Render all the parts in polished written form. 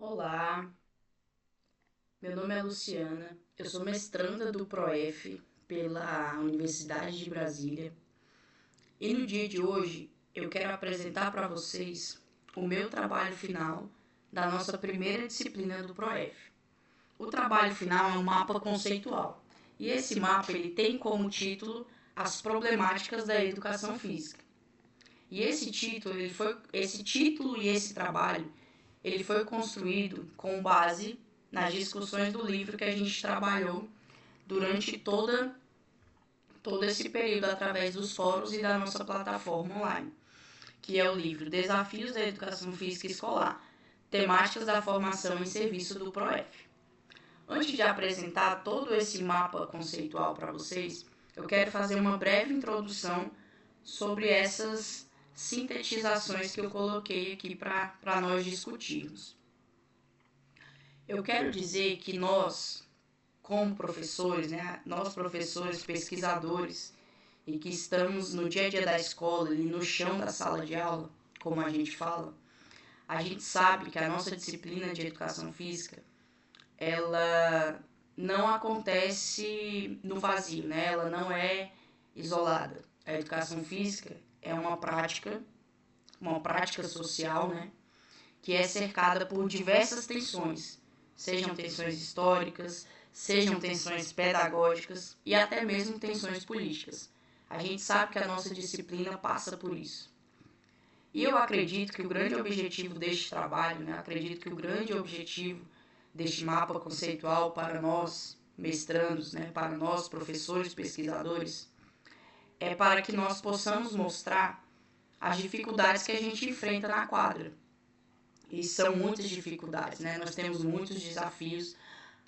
Olá, meu nome é Luciana, eu sou mestranda do ProF pela Universidade de Brasília e no dia de hoje eu quero apresentar para vocês o meu trabalho final da nossa primeira disciplina do ProF. O trabalho final é um mapa conceitual e esse mapa ele tem como título as problemáticas da educação física. E esse título e esse trabalho ele foi construído com base nas discussões do livro que a gente trabalhou durante todo esse período através dos fóruns e da nossa plataforma online, que é o livro Desafios da Educação Física Escolar, Temáticas da Formação em Serviço do ProF. Antes de apresentar todo esse mapa conceitual para vocês, eu quero fazer uma breve introdução sobre essas sintetizações que eu coloquei aqui para nós discutirmos. Eu quero dizer que nós, como professores, nós professores, pesquisadores, e que estamos no dia a dia da escola e no chão da sala de aula, como a gente fala, a gente sabe que a nossa disciplina de educação física, ela não acontece no vazio, né? Ela não é isolada. A educação física é uma prática social, né? Que é cercada por diversas tensões, sejam tensões históricas, sejam tensões pedagógicas e até mesmo tensões políticas. A gente sabe que a nossa disciplina passa por isso. E eu acredito que o grande objetivo deste trabalho, acredito que o grande objetivo deste mapa conceitual para nós mestrandos, para nós professores, pesquisadores, é para que nós possamos mostrar as dificuldades que a gente enfrenta na quadra. E são muitas dificuldades, Nós temos muitos desafios,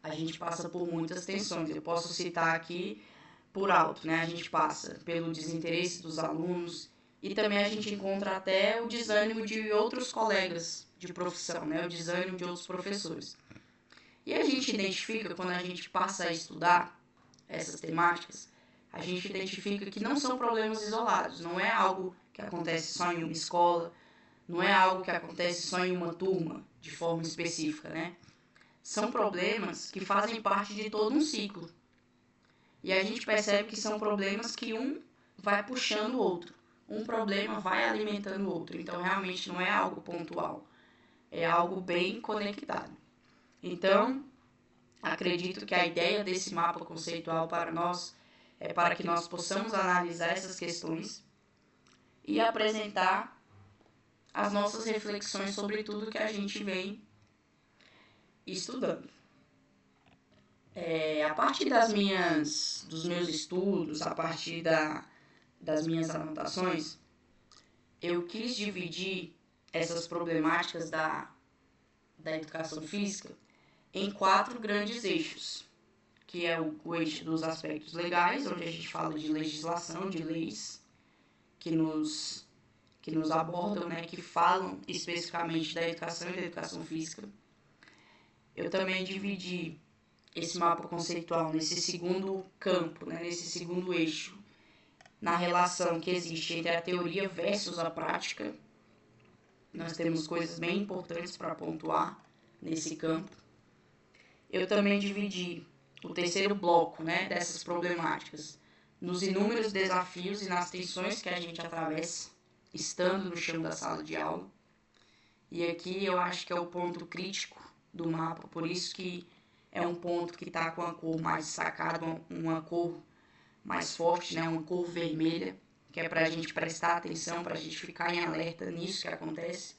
a gente passa por muitas tensões. Eu posso citar aqui por alto, A gente passa pelo desinteresse dos alunos e também a gente encontra até o desânimo de outros colegas de profissão, O desânimo de outros professores. E a gente identifica, quando a gente passa a estudar essas temáticas, a gente identifica que não são problemas isolados, não é algo que acontece só em uma escola, não é algo que acontece só em uma turma, de forma específica, São problemas que fazem parte de todo um ciclo. E a gente percebe que são problemas que um vai puxando o outro. Um problema vai alimentando o outro. Então, realmente não é algo pontual. É algo bem conectado. Então, acredito que a ideia desse mapa conceitual para nós é para que nós possamos analisar essas questões e apresentar as nossas reflexões sobre tudo que a gente vem estudando. A partir dos meus estudos, a partir das minhas anotações, eu quis dividir essas problemáticas da educação física em 4 grandes eixos, que é o eixo dos aspectos legais, onde a gente fala de legislação, de leis que nos abordam, que falam especificamente da educação e da educação física. Eu também dividi esse mapa conceitual nesse segundo campo, nesse segundo eixo, na relação que existe entre a teoria versus a prática. Nós temos coisas bem importantes para pontuar nesse campo. Eu também dividi o terceiro bloco, dessas problemáticas, nos inúmeros desafios e nas tensões que a gente atravessa, estando no chão da sala de aula. E aqui eu acho que é o ponto crítico do mapa, por isso que é um ponto que está com a cor mais destacada, uma cor mais forte, uma cor vermelha, que é para a gente prestar atenção, para a gente ficar em alerta nisso que acontece.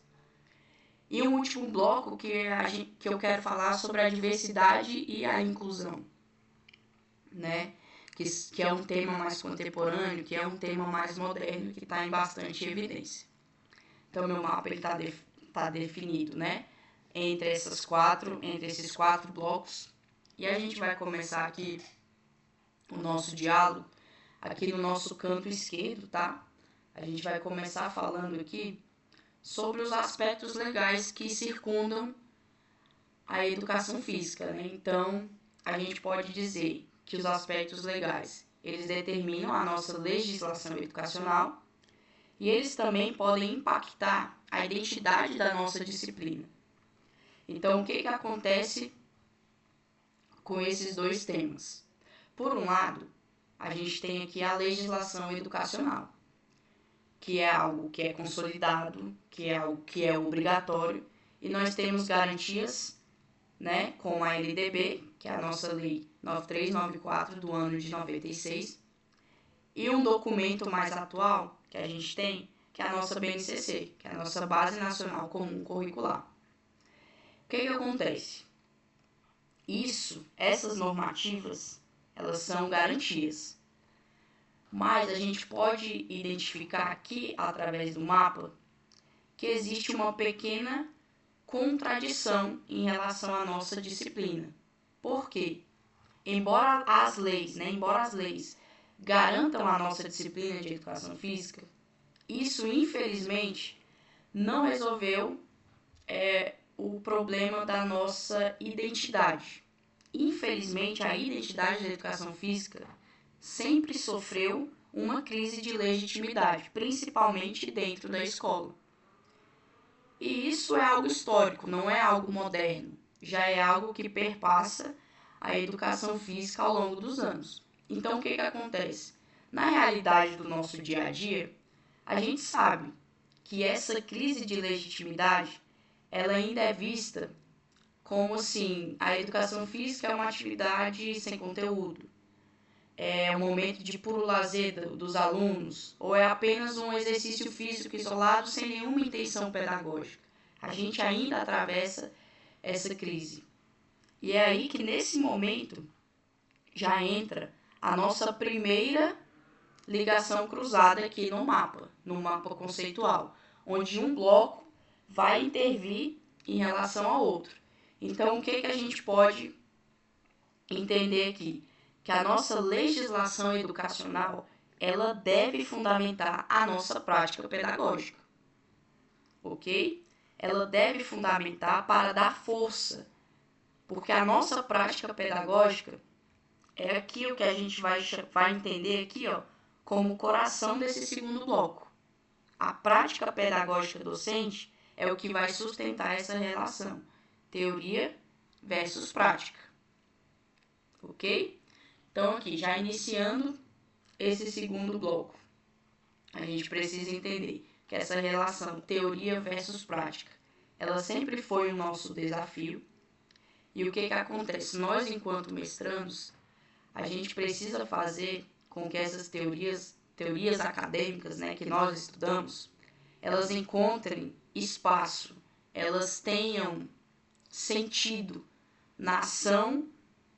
E o último bloco que eu quero falar sobre a diversidade e a inclusão, que é um tema mais contemporâneo, que é um tema mais moderno, que está em bastante evidência. Então, meu mapa está definido, entre esses quatro blocos. E a gente vai começar aqui o nosso diálogo, aqui no nosso canto esquerdo, tá? A gente vai começar falando aqui sobre os aspectos legais que circundam a educação física, Então, a gente pode dizer que os aspectos legais, eles determinam a nossa legislação educacional e eles também podem impactar a identidade da nossa disciplina. Então, o que acontece com esses dois temas? Por um lado, a gente tem aqui a legislação educacional, que é algo que é consolidado, que é algo que é obrigatório, e nós temos garantias, né, como a LDB, que é a nossa lei 9394 do ano de 96, e um documento mais atual que a gente tem, que é a nossa BNCC, que é a nossa Base Nacional Comum Curricular. O que acontece? Essas normativas, elas são garantias. Mas a gente pode identificar aqui, através do mapa, que existe uma pequena contradição em relação à nossa disciplina. Por quê? Embora as leis garantam a nossa disciplina de educação física, isso, infelizmente, não resolveu o problema da nossa identidade. Infelizmente, a identidade da educação física sempre sofreu uma crise de legitimidade, principalmente dentro da escola. E isso é algo histórico, não é algo moderno. Já é algo que perpassa a educação física ao longo dos anos. Então, o que acontece? Na realidade do nosso dia a dia, a gente sabe que essa crise de legitimidade, ela ainda é vista como assim, a educação física é uma atividade sem conteúdo, é um momento de puro lazer dos alunos, ou é apenas um exercício físico isolado sem nenhuma intenção pedagógica. A gente ainda atravessa essa crise. E é aí que nesse momento já entra a nossa primeira ligação cruzada aqui no mapa conceitual, onde um bloco vai intervir em relação ao outro. Então, o que a gente pode entender aqui? Que a nossa legislação educacional, ela deve fundamentar a nossa prática pedagógica, ok? Ela deve fundamentar para dar força, porque a nossa prática pedagógica é aqui o que a gente vai entender aqui, ó, como o coração desse segundo bloco. A prática pedagógica docente é o que vai sustentar essa relação, teoria versus prática, ok? Então, aqui, já iniciando esse segundo bloco, a gente precisa entender que essa relação teoria versus prática, ela sempre foi o nosso desafio. E o que acontece? Nós, enquanto mestrandos, a gente precisa fazer com que essas teorias acadêmicas, né, que nós estudamos, elas encontrem espaço, elas tenham sentido na ação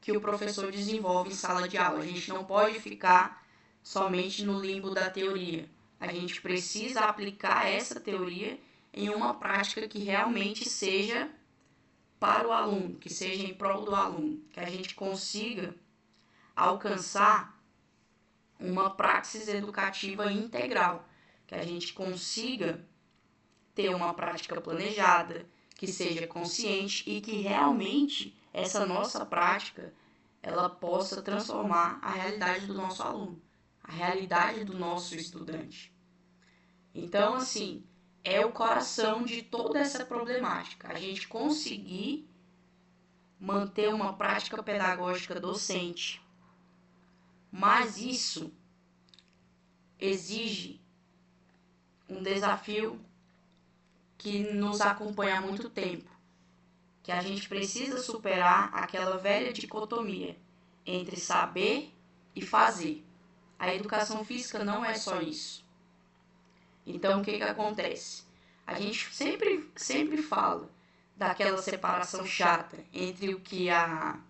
que o professor desenvolve em sala de aula. A gente não pode ficar somente no limbo da teoria. A gente precisa aplicar essa teoria em uma prática que realmente seja para o aluno, que seja em prol do aluno, que a gente consiga alcançar uma praxis educativa integral, que a gente consiga ter uma prática planejada, que seja consciente e que realmente essa nossa prática ela possa transformar a realidade do nosso aluno, a realidade do nosso estudante. Então, assim, é o coração de toda essa problemática, a gente conseguir manter uma prática pedagógica docente. Mas isso exige um desafio que nos acompanha há muito tempo, que a gente precisa superar aquela velha dicotomia entre saber e fazer. A educação física não é só isso. Então, o que acontece? A gente sempre fala daquela separação chata entre o que a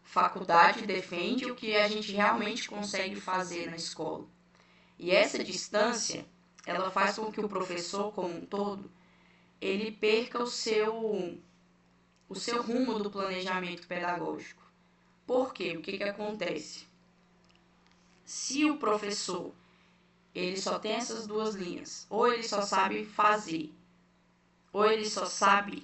faculdade defende e o que a gente realmente consegue fazer na escola. E essa distância, ela faz com que o professor, como um todo, ele perca o seu rumo do planejamento pedagógico. Por quê? O que acontece? Se o professor ele só tem essas duas linhas, ou ele só sabe fazer, ou ele só sabe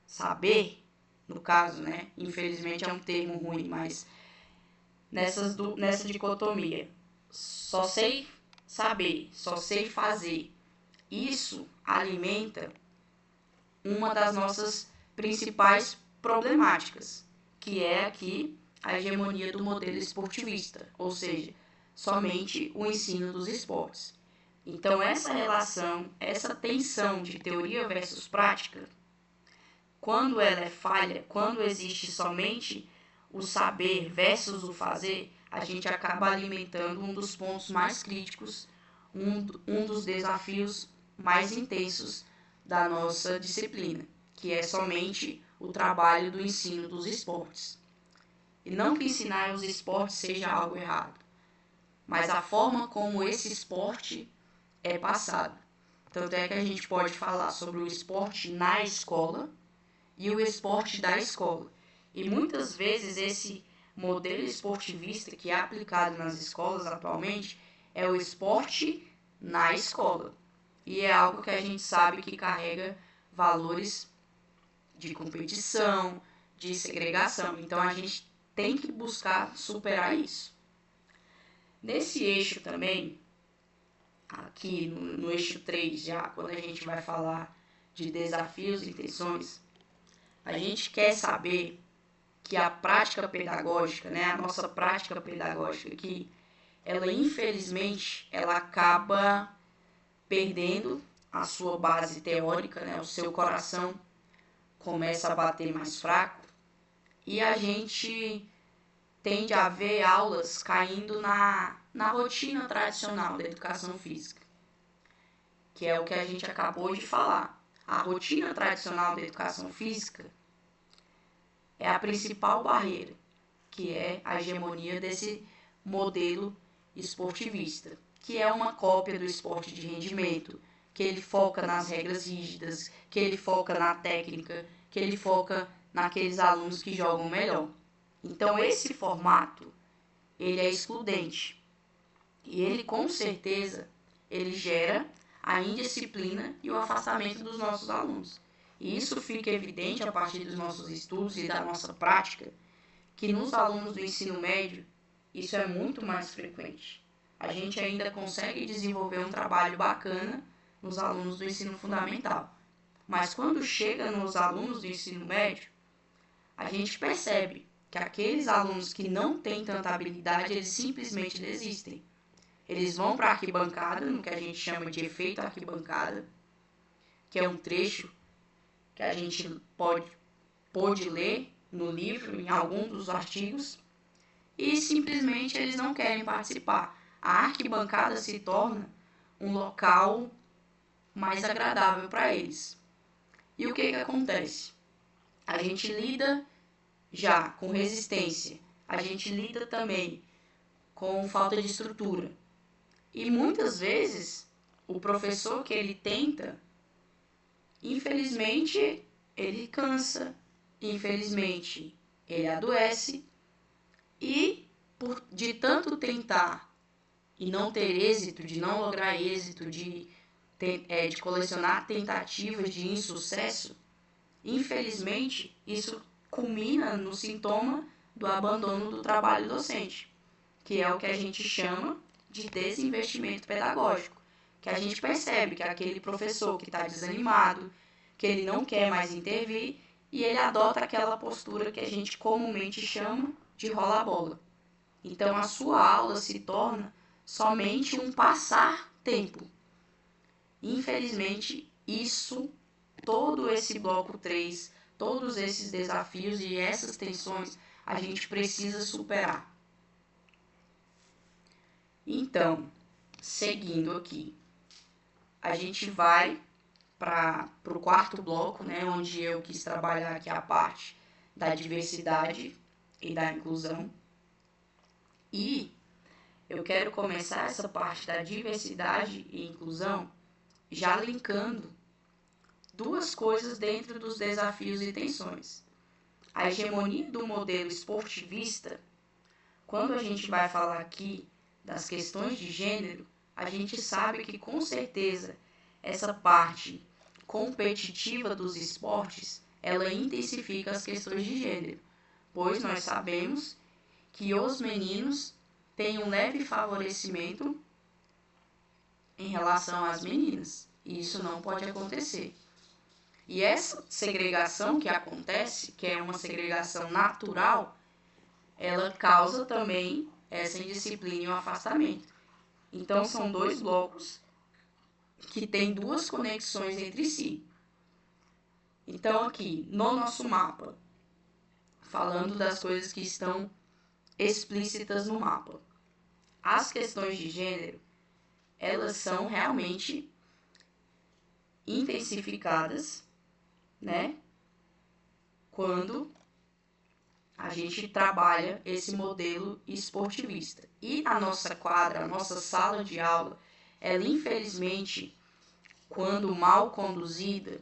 saber, no caso, né? Infelizmente é um termo ruim, mas nessa dicotomia, só sei saber, só sei fazer, isso alimenta uma das nossas principais problemáticas, que é aqui a hegemonia do modelo esportivista, ou seja, somente o ensino dos esportes. Então, essa relação, essa tensão de teoria versus prática, quando ela é falha, quando existe somente o saber versus o fazer, a gente acaba alimentando um dos pontos mais críticos, um dos desafios mais intensos da nossa disciplina, que é somente o trabalho do ensino dos esportes. E não que ensinar os esportes seja algo errado, mas a forma como esse esporte é passado. Tanto é que a gente pode falar sobre o esporte na escola e o esporte da escola. E muitas vezes esse modelo esportivista que é aplicado nas escolas atualmente é o esporte na escola. E é algo que a gente sabe que carrega valores de competição, de segregação. Então a gente tem que buscar superar isso. Nesse eixo também, aqui no eixo 3 já, quando a gente vai falar de desafios e tensões, a gente quer saber que a prática pedagógica, né, a nossa prática pedagógica aqui, ela infelizmente, ela acaba perdendo a sua base teórica, né, o seu coração começa a bater mais fraco e a gente tende a ver aulas caindo na rotina tradicional da educação física, que é o que a gente acabou de falar. A rotina tradicional da educação física é a principal barreira, que é a hegemonia desse modelo esportivista, que é uma cópia do esporte de rendimento, que ele foca nas regras rígidas, que ele foca na técnica, que ele foca naqueles alunos que jogam melhor. Então esse formato, ele é excludente. E ele com certeza, ele gera a indisciplina e o afastamento dos nossos alunos. E isso fica evidente a partir dos nossos estudos e da nossa prática, que nos alunos do ensino médio, isso é muito mais frequente. A gente ainda consegue desenvolver um trabalho bacana nos alunos do ensino fundamental. Mas quando chega nos alunos do ensino médio, a gente percebe que aqueles alunos que não têm tanta habilidade, eles simplesmente desistem. Eles vão para a arquibancada, no que a gente chama de efeito arquibancada, que é um trecho que a gente pode ler no livro, em algum dos artigos, e simplesmente eles não querem participar. A arquibancada se torna um local mais agradável para eles. E o que acontece? A gente lida já com resistência, a gente lida também com falta de estrutura. E muitas vezes o professor que ele tenta, infelizmente, ele cansa, infelizmente, ele adoece e de tanto tentar e não ter êxito, de não lograr êxito, de colecionar tentativas de insucesso, infelizmente, isso culmina no sintoma do abandono do trabalho docente, que é o que a gente chama de desinvestimento pedagógico, que a gente percebe que aquele professor que está desanimado, que ele não quer mais intervir, e ele adota aquela postura que a gente comumente chama de rola-bola. Então, a sua aula se torna somente um passar tempo. Infelizmente, todo esse bloco 3, todos esses desafios e essas tensões, a gente precisa superar. Então, seguindo aqui, a gente vai para o quarto bloco, né, onde eu quis trabalhar aqui a parte da diversidade e da inclusão. E eu quero começar essa parte da diversidade e inclusão já linkando duas coisas dentro dos desafios e tensões. A hegemonia do modelo esportivista, quando a gente vai falar aqui das questões de gênero, a gente sabe que com certeza essa parte competitiva dos esportes, ela intensifica as questões de gênero, pois nós sabemos que os meninos têm um leve favorecimento em relação às meninas, e isso não pode acontecer. E essa segregação que acontece, que é uma segregação natural, ela causa também essa indisciplina e o afastamento. Então, são dois blocos que têm duas conexões entre si. Então, aqui, no nosso mapa, falando das coisas que estão explícitas no mapa, as questões de gênero, elas são realmente intensificadas, né? Quando a gente trabalha esse modelo esportivista. E a nossa quadra, a nossa sala de aula, ela infelizmente, quando mal conduzida,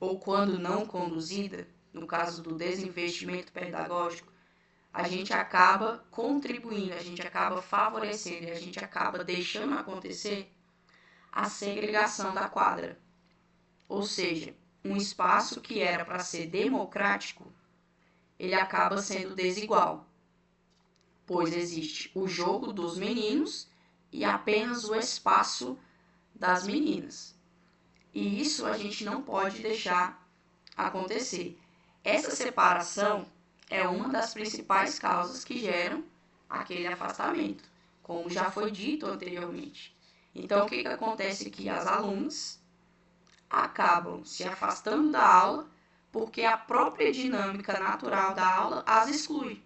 ou quando não conduzida, no caso do desinvestimento pedagógico, a gente acaba contribuindo, a gente acaba favorecendo, a gente acaba deixando acontecer a segregação da quadra. Ou seja, um espaço que era para ser democrático, ele acaba sendo desigual, pois existe o jogo dos meninos e apenas o espaço das meninas. E isso a gente não pode deixar acontecer. Essa separação é uma das principais causas que geram aquele afastamento, como já foi dito anteriormente. Então, o que acontece aqui? As alunas acabam se afastando da aula porque a própria dinâmica natural da aula as exclui.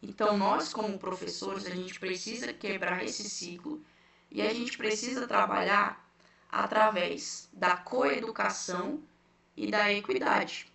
Então, nós, como professores, a gente precisa quebrar esse ciclo e a gente precisa trabalhar através da coeducação e da equidade,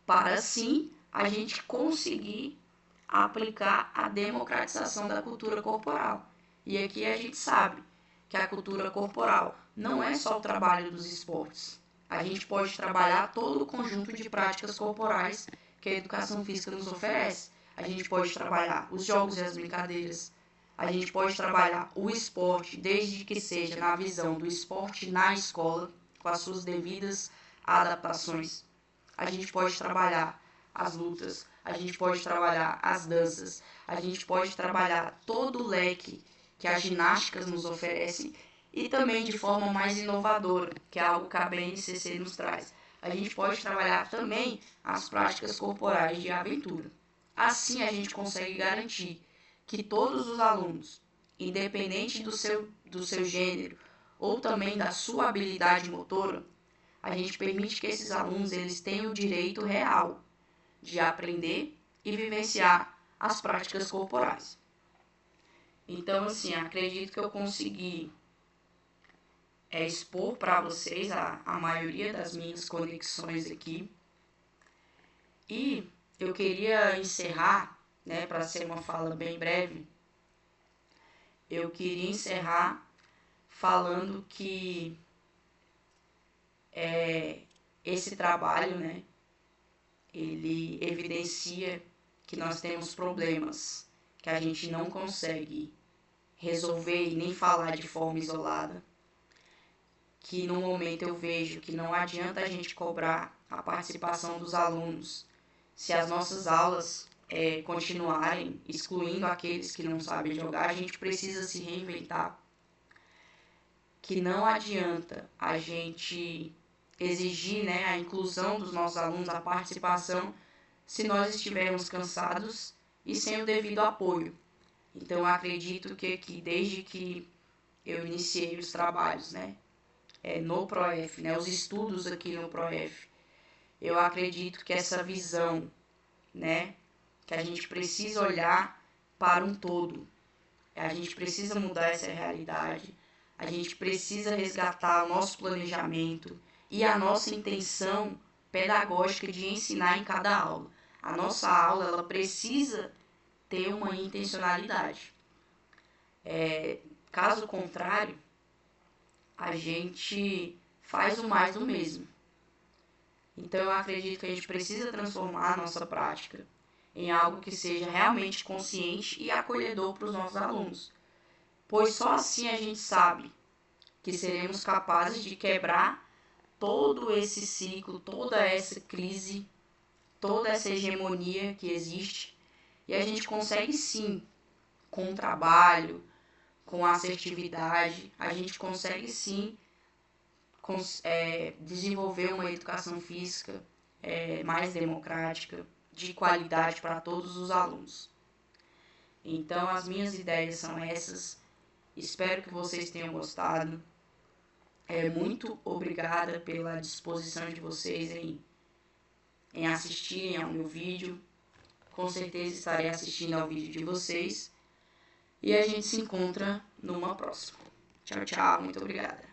para assim a gente conseguir aplicar a democratização da cultura corporal. E aqui a gente sabe que a cultura corporal não é só o trabalho dos esportes. A gente pode trabalhar todo o conjunto de práticas corporais que a educação física nos oferece. A gente pode trabalhar os jogos e as brincadeiras. A gente pode trabalhar o esporte, desde que seja na visão do esporte na escola, com as suas devidas adaptações. A gente pode trabalhar as lutas, a gente pode trabalhar as danças, a gente pode trabalhar todo o leque que a ginástica nos oferece e também de forma mais inovadora, que é algo que a BNCC nos traz. A gente pode trabalhar também as práticas corporais de aventura. Assim a gente consegue garantir que todos os alunos, independente do seu gênero ou também da sua habilidade motora, a gente permite que esses alunos eles tenham o direito real de aprender e vivenciar as práticas corporais. Então, assim, acredito que eu consegui expor para vocês a maioria das minhas conexões aqui. E eu queria encerrar, né, para ser uma fala bem breve, eu queria encerrar falando que esse trabalho, né, ele evidencia que nós temos problemas que a gente não consegue resolver e nem falar de forma isolada, que no momento eu vejo que não adianta a gente cobrar a participação dos alunos se as nossas aulas continuarem excluindo aqueles que não sabem jogar. A gente precisa se reinventar, que não adianta a gente exigir, né, a inclusão dos nossos alunos, a participação, se nós estivermos cansados e sem o devido apoio. Então, eu acredito que aqui, desde que eu iniciei os trabalhos, né, no PROEF, né, os estudos aqui no PROEF, eu acredito que essa visão, né, que a gente precisa olhar para um todo, a gente precisa mudar essa realidade, a gente precisa resgatar o nosso planejamento e a nossa intenção pedagógica de ensinar em cada aula. A nossa aula ela precisa ter uma intencionalidade. Caso contrário, a gente faz o mais do mesmo. Então eu acredito que a gente precisa transformar a nossa prática em algo que seja realmente consciente e acolhedor para os nossos alunos. Pois só assim a gente sabe que seremos capazes de quebrar todo esse ciclo, toda essa crise, toda essa hegemonia que existe. E a gente consegue sim, com o trabalho, com a assertividade, a gente consegue sim desenvolver uma educação física mais democrática, de qualidade para todos os alunos. Então, as minhas ideias são essas. Espero que vocês tenham gostado. Muito obrigada pela disposição de vocês em assistirem ao meu vídeo. Com certeza estarei assistindo ao vídeo de vocês. E a gente se encontra numa próxima. Tchau, tchau. Muito obrigada.